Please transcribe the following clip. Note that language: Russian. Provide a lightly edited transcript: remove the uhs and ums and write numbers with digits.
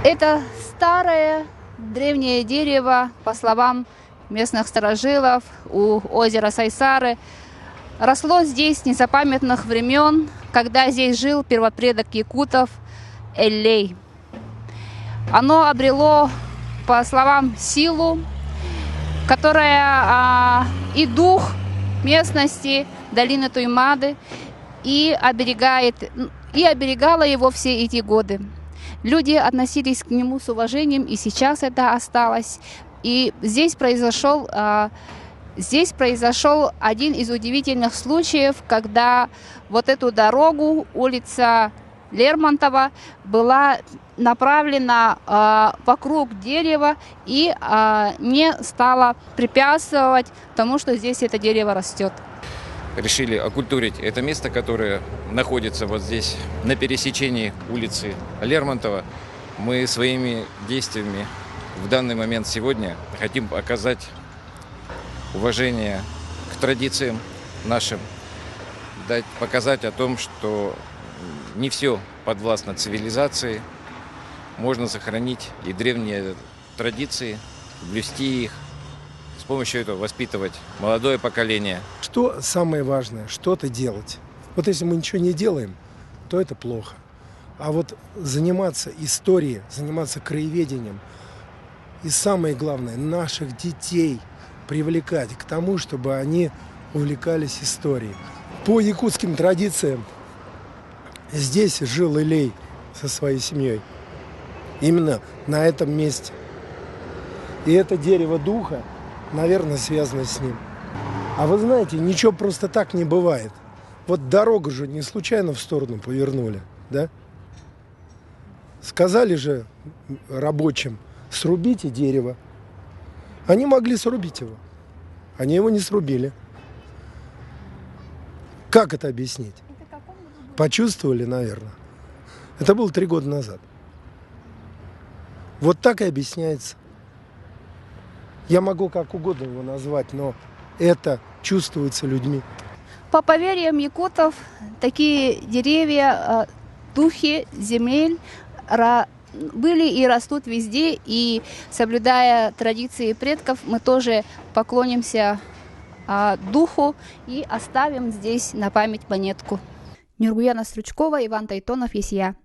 Это старое древнее дерево, по словам местных старожилов, у озера Сайсары. Росло здесь с незапамятных времен, когда здесь жил первопредок якутов Эллей. Оно обрело, по словам, силу, которая и дух местности, долины Туймады, и оберегала его все эти годы. Люди относились к нему с уважением, и сейчас это осталось. И здесь произошел один из удивительных случаев, когда вот эту дорогу, улица Лермонтова, была направлена вокруг дерева и не стала препятствовать тому, что здесь это дерево растет. Решили окультурить это место, которое находится вот здесь, на пересечении улицы Лермонтова. Мы своими действиями в данный момент сегодня хотим оказать уважение к традициям нашим, показать о том, что не все подвластно цивилизации, можно сохранить и древние традиции, блюсти их, с помощью этого воспитывать молодое поколение. Что самое важное? Что-то делать. Вот если мы ничего не делаем, то это плохо. А вот заниматься историей, заниматься краеведением, и самое главное, наших детей привлекать к тому, чтобы они увлекались историей. По якутским традициям здесь жил Эллей со своей семьей. Именно на этом месте. И это дерево духа, наверное, связано с ним. А вы знаете, ничего просто так не бывает. Вот дорогу же не случайно в сторону повернули, да? Сказали же рабочим: срубите дерево. Они могли срубить его. Они его не срубили. Как это объяснить? Почувствовали, наверное. Это было 3 года назад. Вот так и объясняется. Я могу как угодно его назвать, но это чувствуется людьми. По поверьям якутов, такие деревья, духи земель, были и растут везде, и, соблюдая традиции предков, мы тоже поклонимся духу и оставим здесь на память монетку. Нюргуяна Стручкова, Иван Тайтонов, Есия.